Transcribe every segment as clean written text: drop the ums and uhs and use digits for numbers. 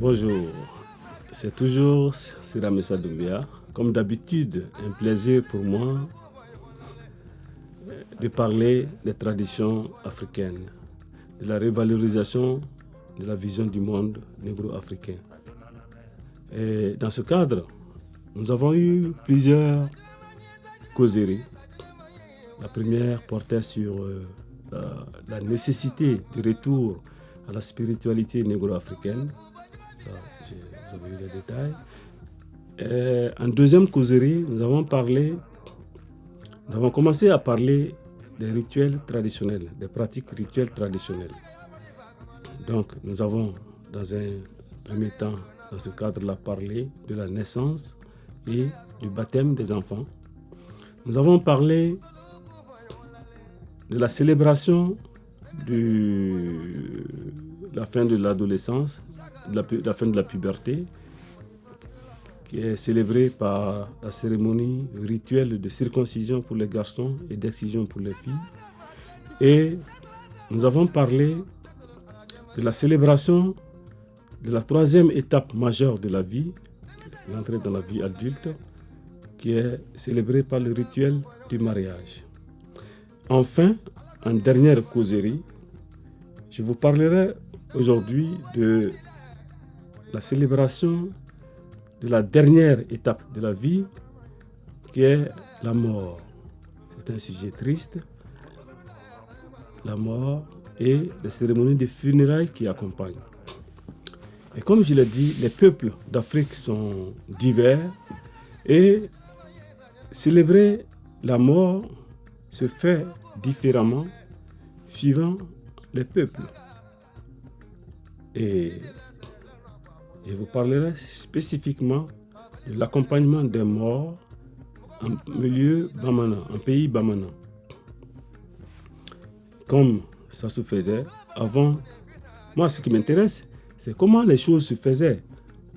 Bonjour, c'est toujours Siramessa Doumbia. Comme d'habitude, un plaisir pour moi de parler des traditions africaines, de la revalorisation de la vision du monde négro-africain. Et dans ce cadre, nous avons eu plusieurs causeries. La première portait sur la nécessité du retour à la spiritualité négro-africaine. Ça, vous avez eu les détails. Et en deuxième causerie, nous avons commencé à parler des rituels traditionnels, des pratiques rituelles traditionnelles. Donc, nous avons, dans un premier temps, dans ce cadre-là, parlé de la naissance et du baptême des enfants. Nous avons parlé de la célébration de la fin de l'adolescence, de la fin de la puberté, qui est célébrée par la cérémonie rituelle de circoncision pour les garçons et d'excision pour les filles. Et nous avons parlé de la célébration de la troisième étape majeure de la vie, l'entrée dans la vie adulte, qui est célébrée par le rituel du mariage. Enfin, en dernière causerie, je vous parlerai aujourd'hui de la célébration de la dernière étape de la vie, qui est la mort. C'est un sujet triste, la mort et les cérémonies de funérailles qui accompagnent. Et comme je l'ai dit, les peuples d'Afrique sont divers et célébrer la mort se fait différemment suivant les peuples. Et je vous parlerai spécifiquement de l'accompagnement des morts en milieu bamana, en pays bamana. Comme ça se faisait avant, moi ce qui m'intéresse, c'est comment les choses se faisaient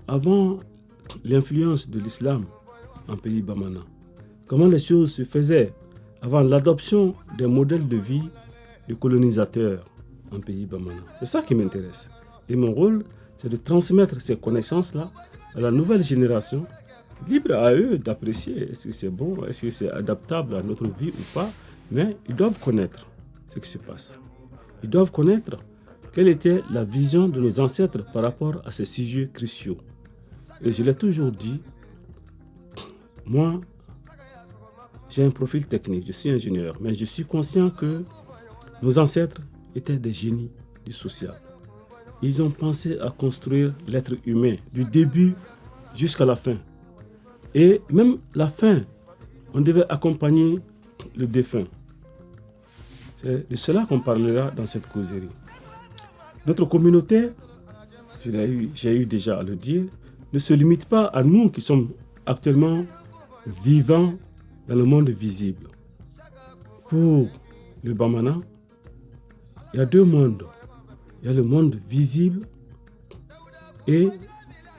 avant l'influence de l'islam en pays bamana. Comment les choses se faisaient avant l'adoption des modèles de vie des colonisateurs en pays bamana. C'est ça qui m'intéresse. Et mon rôle, c'est de transmettre ces connaissances-là à la nouvelle génération, libre à eux d'apprécier est-ce que c'est bon, est-ce que c'est adaptable à notre vie ou pas, mais ils doivent connaître ce qui se passe. Ils doivent connaître quelle était la vision de nos ancêtres par rapport à ces sujets cruciaux. Et je l'ai toujours dit, moi, j'ai un profil technique, je suis ingénieur, mais je suis conscient que nos ancêtres étaient des génies du social. Ils ont pensé à construire l'être humain du début jusqu'à la fin. Et même la fin, on devait accompagner le défunt. C'est de cela qu'on parlera dans cette causerie. Notre communauté, j'ai eu déjà à le dire, ne se limite pas à nous qui sommes actuellement vivants dans le monde visible. Pour le Bamana, il y a deux mondes. Il y a le monde visible et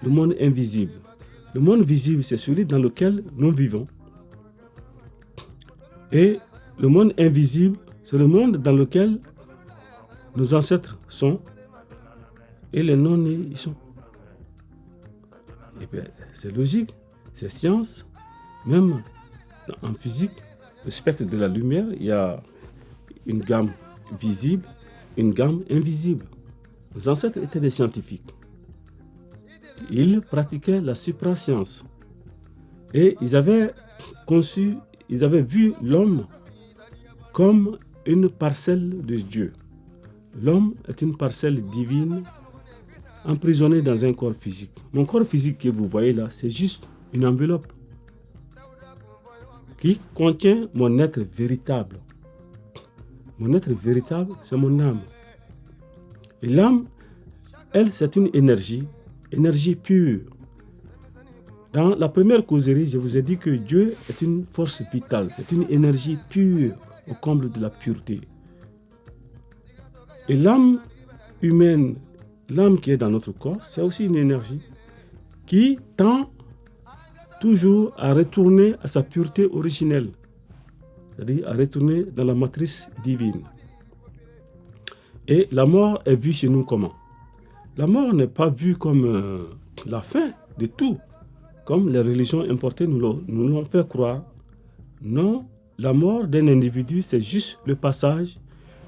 le monde invisible. Le monde visible, c'est celui dans lequel nous vivons. Et le monde invisible, c'est le monde dans lequel nos ancêtres sont et les non-nés y sont. Et bien, c'est logique, c'est science. Même en physique, le spectre de la lumière, il y a une gamme visible, une gamme invisible. Nos ancêtres étaient des scientifiques. Ils pratiquaient la suprascience. Et ils avaient vu l'homme comme une parcelle de Dieu. L'homme est une parcelle divine emprisonnée dans un corps physique. Mon corps physique que vous voyez là, c'est juste une enveloppe qui contient mon être véritable. Mon être véritable, c'est mon âme. Et l'âme, elle, c'est une énergie pure. Dans la première causerie, je vous ai dit que Dieu est une force vitale, c'est une énergie pure, au comble de la pureté. Et l'âme humaine, l'âme qui est dans notre corps, c'est aussi une énergie qui tend toujours à retourner à sa pureté originelle, c'est-à-dire à retourner dans la matrice divine. Et la mort est vue chez nous comment? la mort n'est pas vue comme la fin de tout, comme les religions importées nous l'ont fait croire. Non, la mort d'un individu, c'est juste le passage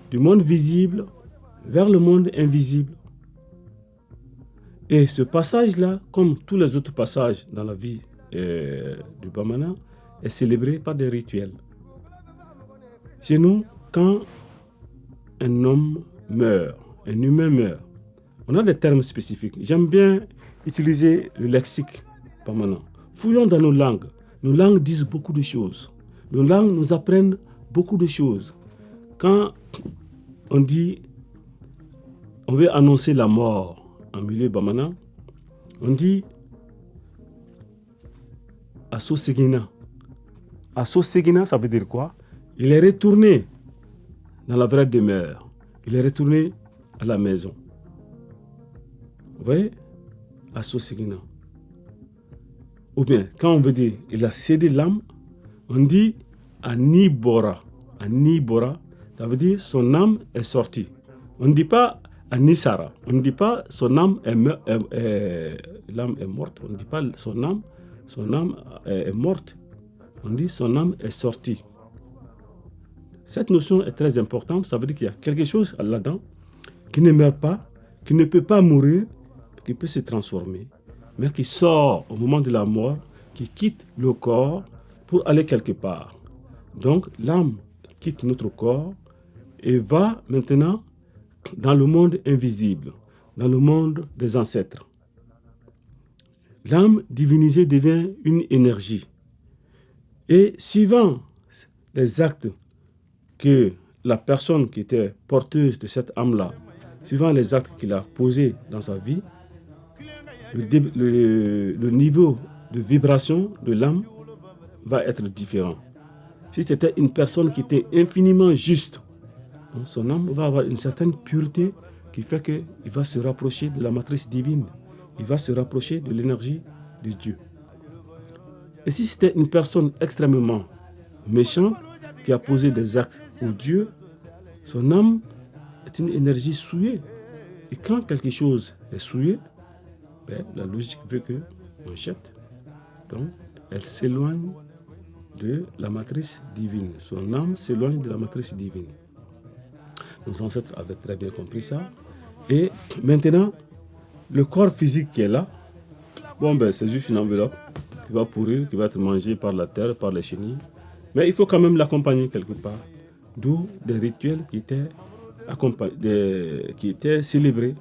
du monde visible vers le monde invisible. Et ce passage-là, comme tous les autres passages dans la vie du Bamana, est célébré par des rituels. Chez nous, quand un homme meurt, un humain meurt, on a des termes spécifiques. J'aime bien utiliser le lexique Bamana. Fouillons dans nos langues. Nos langues disent beaucoup de choses. Nos langues nous apprennent beaucoup de choses. Quand on dit, on veut annoncer la mort en milieu Bamana, on dit Asso Segina. Asso Segina, ça veut dire quoi? Il est retourné dans la vraie demeure. Il est retourné à la maison. Vous voyez? Asso Segina. Ou bien, quand on veut dire il a cédé l'âme, on dit Anibora. Anibora, ça veut dire son âme est sortie. On ne dit pas Anisara. On ne dit pas son âme l'âme est morte. On ne dit pas son âme est morte. On dit son âme est sortie. Cette notion est très importante. Ça veut dire qu'il y a quelque chose là-dedans qui ne meurt pas, qui ne peut pas mourir, qui peut se transformer, mais qui sort au moment de la mort, qui quitte le corps pour aller quelque part. Donc l'âme quitte notre corps et va maintenant dans le monde invisible, dans le monde des ancêtres. L'âme divinisée devient une énergie. Et suivant les actes que la personne qui était porteuse de cette âme-là, suivant les actes qu'il a posés dans sa vie, le niveau de vibration de l'âme va être différent. Si c'était une personne qui était infiniment juste, son âme va avoir une certaine pureté qui fait qu'il va se rapprocher de la matrice divine. Il va se rapprocher de l'énergie de Dieu. Et si c'était une personne extrêmement méchante qui a posé des actes odieux, son âme est une énergie souillée. Et quand quelque chose est souillé, la logique veut qu'on jette. Donc, elle s'éloigne de la matrice divine. Son âme s'éloigne de la matrice divine. Nos ancêtres avaient très bien compris ça. Et maintenant, le corps physique qui est là, c'est juste une enveloppe qui va pourrir, qui va être mangée par la terre, par les chenilles. Mais il faut quand même l'accompagner quelque part. D'où des rituels qui étaient célébrés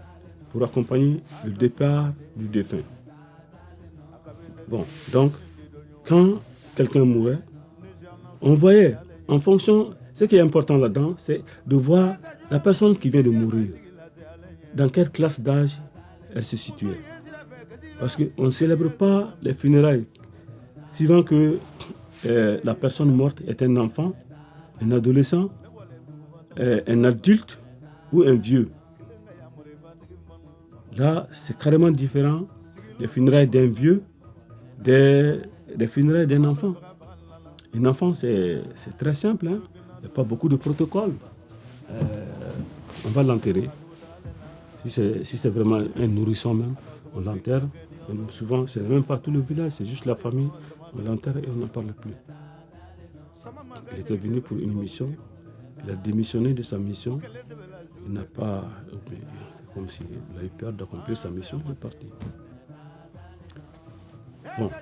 pour accompagner le départ du défunt. Donc, quand quelqu'un mourait, on voyait, en fonction, ce qui est important là-dedans, c'est de voir la personne qui vient de mourir, dans quelle classe d'âge elle se situait. Parce qu'on ne célèbre pas les funérailles suivant que la personne morte est un enfant, un adolescent, un adulte ou un vieux. Là, c'est carrément différent des funérailles d'un vieux, des funérailles d'un enfant. Un enfant, c'est très simple, hein? Il n'y a pas beaucoup de protocole. On va l'enterrer. Si c'est vraiment un nourrisson même, on l'enterre. Souvent, c'est même pas tout le village, c'est juste la famille. On l'enterre et on n'en parle plus. Il était venu pour une mission. Il a démissionné de sa mission. Il n'a pas... C'est comme s'il a eu peur d'accomplir sa mission, il est parti.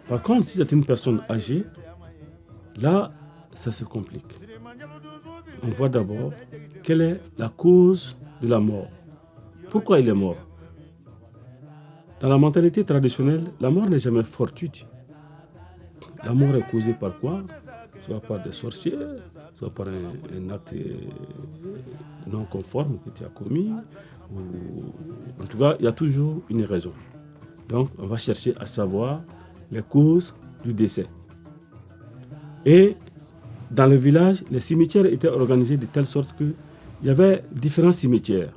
Par contre, si c'est une personne âgée, là, ça se complique. On voit d'abord quelle est la cause de la mort. Pourquoi il est mort? Dans la mentalité traditionnelle, la mort n'est jamais fortuite. La mort est causée par quoi? Soit par des sorciers, soit par un acte non conforme que tu as commis. En tout cas, il y a toujours une raison. Donc, on va chercher à savoir les causes du décès. Et dans le village, les cimetières étaient organisés de telle sorte qu'il y avait différents cimetières.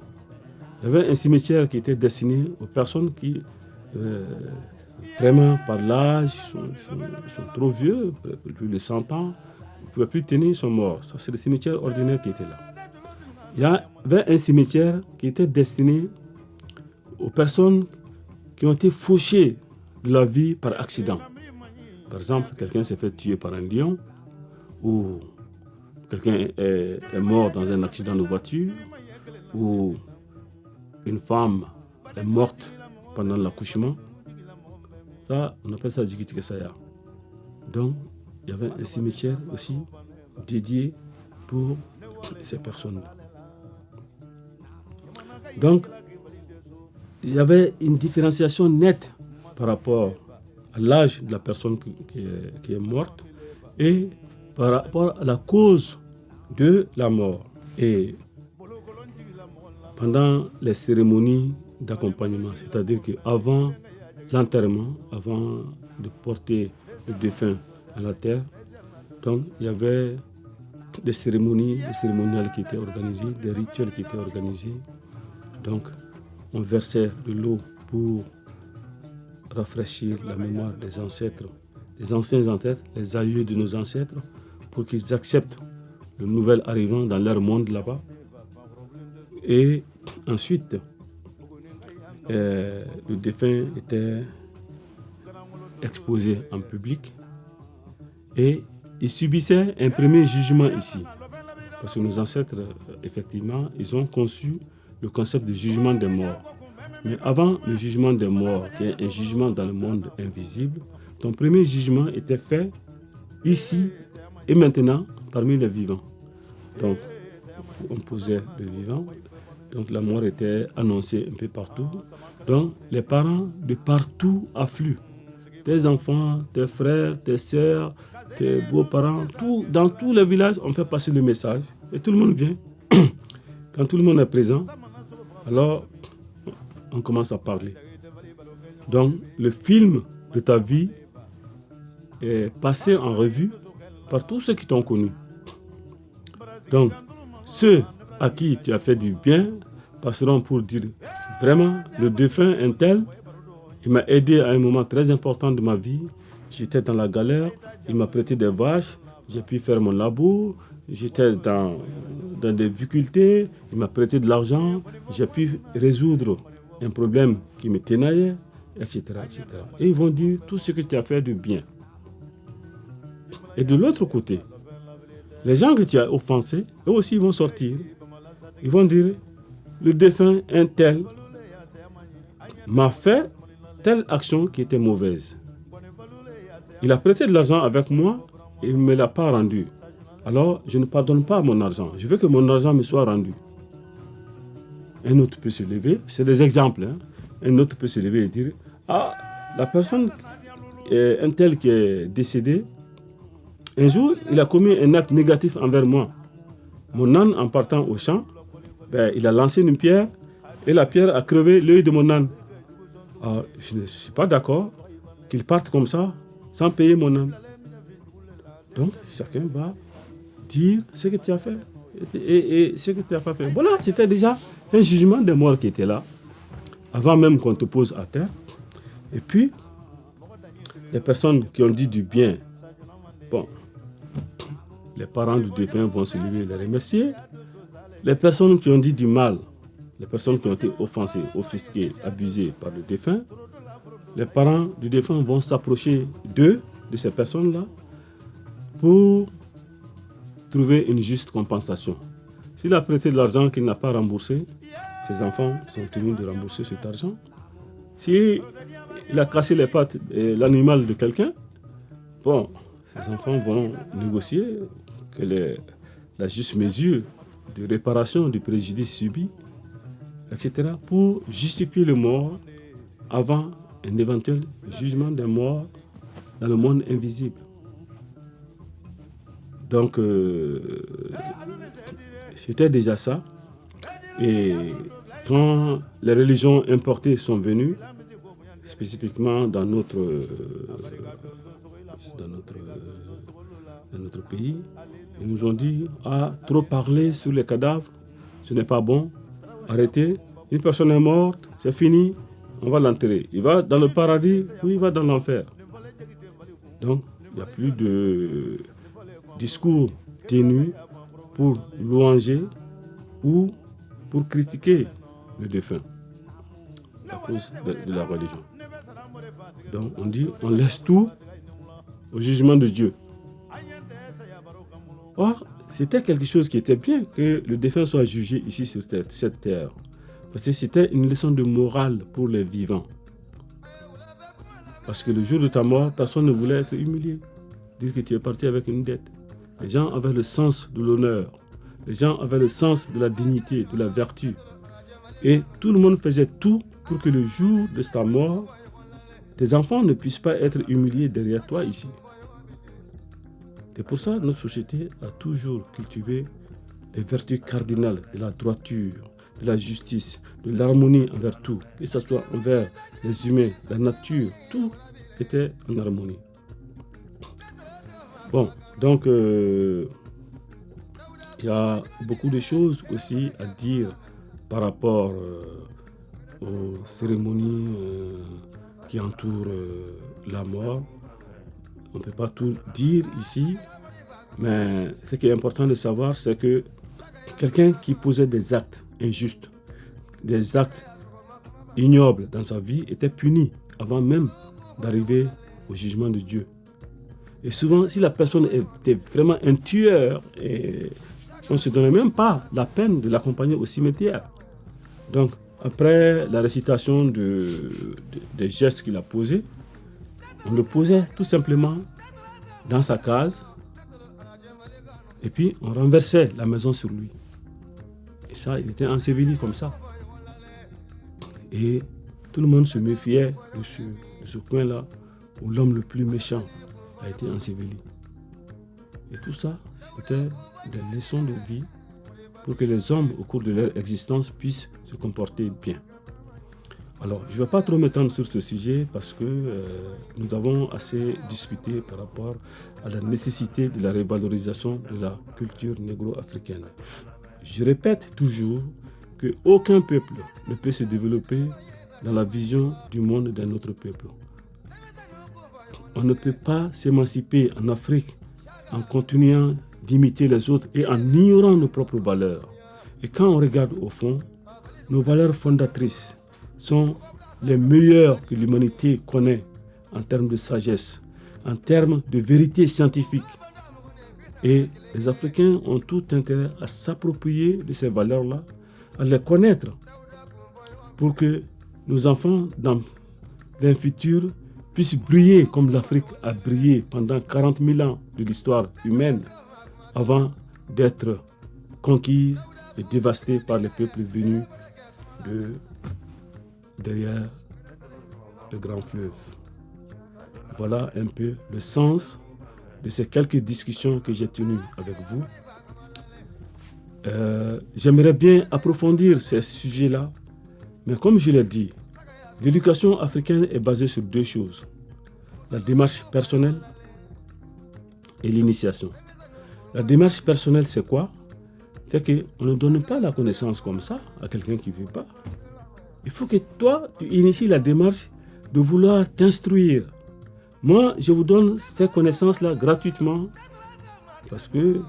Il y avait un cimetière qui était destiné aux personnes qui, vraiment par l'âge, sont trop vieux, plus de 100 ans, ne pouvaient plus tenir, ils sont morts. Ça, c'est le cimetière ordinaire qui était là. Il y avait un cimetière qui était destiné aux personnes qui ont été fauchées de la vie par accident. Par exemple, quelqu'un s'est fait tuer par un lion, ou quelqu'un est mort dans un accident de voiture, ou une femme est morte pendant l'accouchement. Ça, on appelle ça Jigit Kesaya. Donc, il y avait un cimetière aussi dédié pour ces personnes-là. Donc, il y avait une différenciation nette par rapport à l'âge de la personne qui est morte et par rapport à la cause de la mort. Et pendant les cérémonies d'accompagnement, c'est-à-dire qu'avant l'enterrement, avant de porter le défunt à la terre, donc il y avait des cérémoniales qui étaient organisées, des rituels qui étaient organisés. Donc, on versait de l'eau pour rafraîchir la mémoire des ancêtres, des anciens ancêtres, les aïeux de nos ancêtres, pour qu'ils acceptent le nouvel arrivant dans leur monde là-bas. Et ensuite, le défunt était exposé en public et il subissait un premier jugement ici. Parce que nos ancêtres, effectivement, ils ont conçu le concept de jugement des morts. Mais avant le jugement des morts, qui est un jugement dans le monde invisible, ton premier jugement était fait ici et maintenant parmi les vivants. Donc, on posait le vivant. Donc, la mort était annoncée un peu partout. Donc, les parents de partout affluent. Tes enfants, tes frères, tes sœurs, tes beaux-parents, dans tous les villages, on fait passer le message. Et tout le monde vient. Quand tout le monde est présent, alors on commence à parler. Donc, le film de ta vie est passé en revue par tous ceux qui t'ont connu. Donc, ceux à qui tu as fait du bien passeront pour dire vraiment, le défunt, un tel, il m'a aidé à un moment très important de ma vie. J'étais dans la galère, il m'a prêté des vaches, j'ai pu faire mon labour, j'étais dans des difficultés, il m'a prêté de l'argent, j'ai pu résoudre un problème qui me tenaillait, etc., etc. Et ils vont dire tout ce que tu as fait de bien. Et de l'autre côté, les gens que tu as offensés, eux aussi vont sortir. Ils vont dire, le défunt, un tel, m'a fait telle action qui était mauvaise. Il a prêté de l'argent avec moi et il ne me l'a pas rendu. Alors, je ne pardonne pas mon argent. Je veux que mon argent me soit rendu. Un autre peut se lever, c'est des exemples. Un autre peut se lever et dire, ah, la personne, un tel qui est décédé, un jour, il a commis un acte négatif envers moi. Mon âne, en partant au champ, il a lancé une pierre et la pierre a crevé l'œil de mon âne. Alors, je ne suis pas d'accord qu'il parte comme ça, sans payer mon âne. Donc, chacun va dire ce que tu as fait et ce que tu n'as pas fait. Voilà, c'était déjà un jugement des morts qui était là, avant même qu'on te pose à terre. Et puis, les personnes qui ont dit du bien, bon, les parents du défunt vont se lever et les remercier. Les personnes qui ont dit du mal, les personnes qui ont été offensées, offusquées, abusées par le défunt, les parents du défunt vont s'approcher d'eux, de ces personnes-là, pour trouver une juste compensation. S'il a prêté de l'argent qu'il n'a pas remboursé, ses enfants sont tenus de rembourser cet argent. S'il a cassé les pattes de l'animal de quelqu'un, bon, ses enfants vont négocier que la juste mesure de réparation du préjudice subi, etc., pour justifier le mort avant un éventuel jugement des morts dans le monde invisible. Donc, c'était déjà ça. Et quand les religions importées sont venues, spécifiquement dans notre pays, ils nous ont dit, trop parler sur les cadavres, ce n'est pas bon, arrêtez, une personne est morte, c'est fini, on va l'enterrer. Il va dans le paradis ou il va dans l'enfer. Donc, il n'y a plus de discours ténus pour louanger ou pour critiquer le défunt. à cause de la religion. Donc on dit, on laisse tout au jugement de Dieu. Or, c'était quelque chose qui était bien que le défunt soit jugé ici sur cette terre. Parce que c'était une leçon de morale pour les vivants. Parce que le jour de ta mort, personne ne voulait être humilié. Dire que tu es parti avec une dette. Les gens avaient le sens de l'honneur. Les gens avaient le sens de la dignité, de la vertu. Et tout le monde faisait tout pour que le jour de ta mort, tes enfants ne puissent pas être humiliés derrière toi ici. C'est pour ça que notre société a toujours cultivé les vertus cardinales de la droiture, de la justice, de l'harmonie envers tout, que ce soit envers les humains, la nature, tout était en harmonie. Bon, donc il y a beaucoup de choses aussi à dire par rapport aux cérémonies qui entourent la mort. On ne peut pas tout dire ici, mais ce qui est important de savoir, c'est que quelqu'un qui posait des actes injustes, des actes ignobles dans sa vie, était puni avant même d'arriver au jugement de Dieu. Et souvent, si la personne était vraiment un tueur, on ne se donnait même pas la peine de l'accompagner au cimetière. Donc, après la récitation des gestes qu'il a posés, on le posait tout simplement dans sa case et puis on renversait la maison sur lui. Et ça, il était enseveli comme ça. Et tout le monde se méfiait de ce coin-là où l'homme le plus méchant a été enseveli. Et tout ça, c'était des leçons de vie pour que les hommes, au cours de leur existence, puissent se comporter bien. Alors, je ne vais pas trop m'étendre sur ce sujet parce que nous avons assez discuté par rapport à la nécessité de la révalorisation de la culture négro-africaine. Je répète toujours qu'aucun peuple ne peut se développer dans la vision du monde d'un autre peuple. On ne peut pas s'émanciper en Afrique en continuant d'imiter les autres et en ignorant nos propres valeurs. Et quand on regarde au fond, nos valeurs fondatrices sont les meilleures que l'humanité connaît en termes de sagesse, en termes de vérité scientifique. Et les Africains ont tout intérêt à s'approprier de ces valeurs-là, à les connaître, pour que nos enfants, dans un futur, puissent briller comme l'Afrique a brillé pendant 40 000 ans de l'histoire humaine, avant d'être conquise et dévastée par les peuples venus derrière le grand fleuve. Voilà un peu le sens de ces quelques discussions que j'ai tenues avec vous. J'aimerais bien approfondir ces sujets-là, mais comme je l'ai dit, l'éducation africaine est basée sur deux choses, la démarche personnelle et l'initiation. La démarche personnelle, c'est quoi? C'est qu'on ne donne pas la connaissance comme ça à quelqu'un qui ne veut pas. Il faut que toi, tu inities la démarche de vouloir t'instruire. Moi, je vous donne ces connaissances-là gratuitement parce que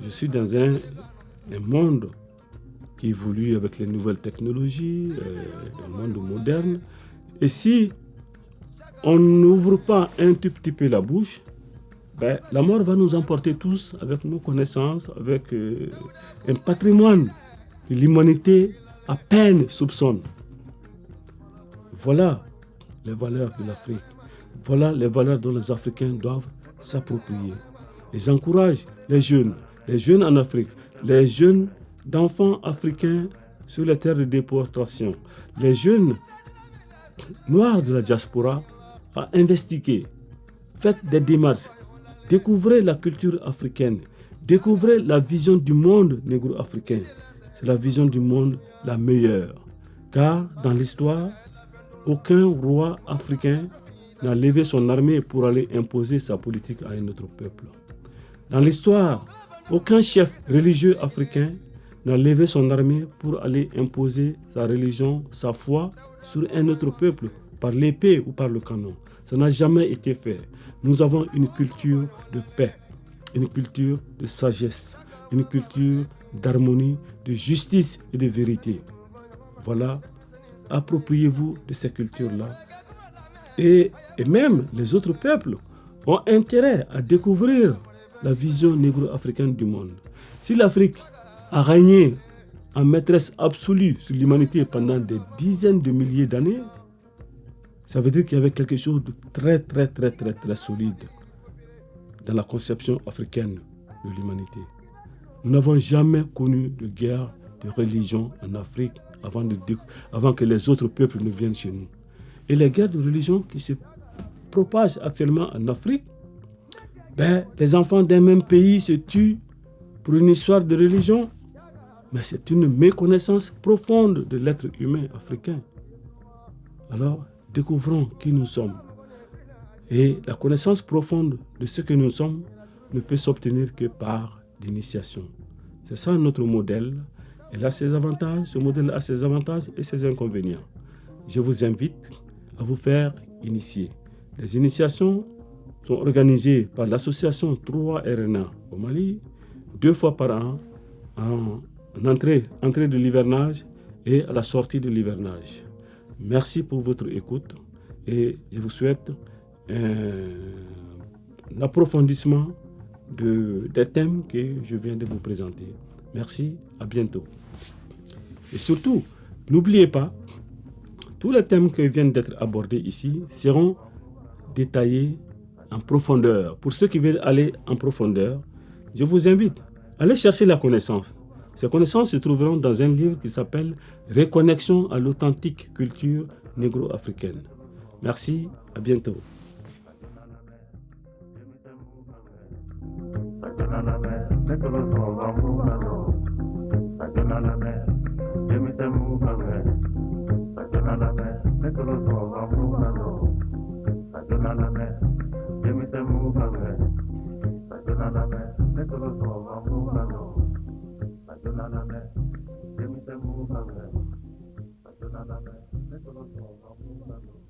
je suis dans un monde qui évolue avec les nouvelles technologies, un monde moderne. Et si on n'ouvre pas un tout petit peu la bouche, la mort va nous emporter tous avec nos connaissances, avec un patrimoine que l'humanité à peine soupçonne. Voilà les valeurs de l'Afrique. Voilà les valeurs dont les Africains doivent s'approprier. Et j'encourage les jeunes en Afrique, les jeunes d'enfants africains sur les terres de déportation, les jeunes noirs de la diaspora à investiguer. Faites des démarches. Découvrez la culture africaine. Découvrez la vision du monde négro-africain. C'est la vision du monde la meilleure. Car dans l'histoire, aucun roi africain n'a levé son armée pour aller imposer sa politique à un autre peuple. Dans l'histoire, aucun chef religieux africain n'a levé son armée pour aller imposer sa religion, sa foi sur un autre peuple, par l'épée ou par le canon. Ça n'a jamais été fait. Nous avons une culture de paix, une culture de sagesse, une culture d'harmonie, de justice et de vérité. Voilà appropriez-vous de ces cultures-là. Et même les autres peuples ont intérêt à découvrir la vision négro-africaine du monde. Si l'Afrique a régné en maîtresse absolue sur l'humanité pendant des dizaines de milliers d'années, ça veut dire qu'il y avait quelque chose de très solide dans la conception africaine de l'humanité. Nous n'avons jamais connu de guerre de religion en Afrique avant que les autres peuples ne viennent chez nous. Et les guerres de religion qui se propagent actuellement en Afrique, les enfants d'un même pays se tuent pour une histoire de religion. Mais c'est une méconnaissance profonde de l'être humain africain. Alors, découvrons qui nous sommes. Et la connaissance profonde de ce que nous sommes ne peut s'obtenir que par l'initiation. C'est ça notre modèle. Il a ses avantages, ce modèle a ses avantages et ses inconvénients. Je vous invite à vous faire initier. Les initiations sont organisées par l'association 3RNA au Mali 2 fois par an en entrée de l'hivernage et à la sortie de l'hivernage. Merci pour votre écoute et je vous souhaite un approfondissement des thèmes que je viens de vous présenter. Merci, à bientôt. Et surtout, n'oubliez pas, tous les thèmes qui viennent d'être abordés ici seront détaillés en profondeur. Pour ceux qui veulent aller en profondeur, je vous invite à aller chercher la connaissance. Ces connaissances se trouveront dans un livre qui s'appelle « Reconnexion à l'authentique culture négro-africaine ». Merci, à bientôt. Thank you.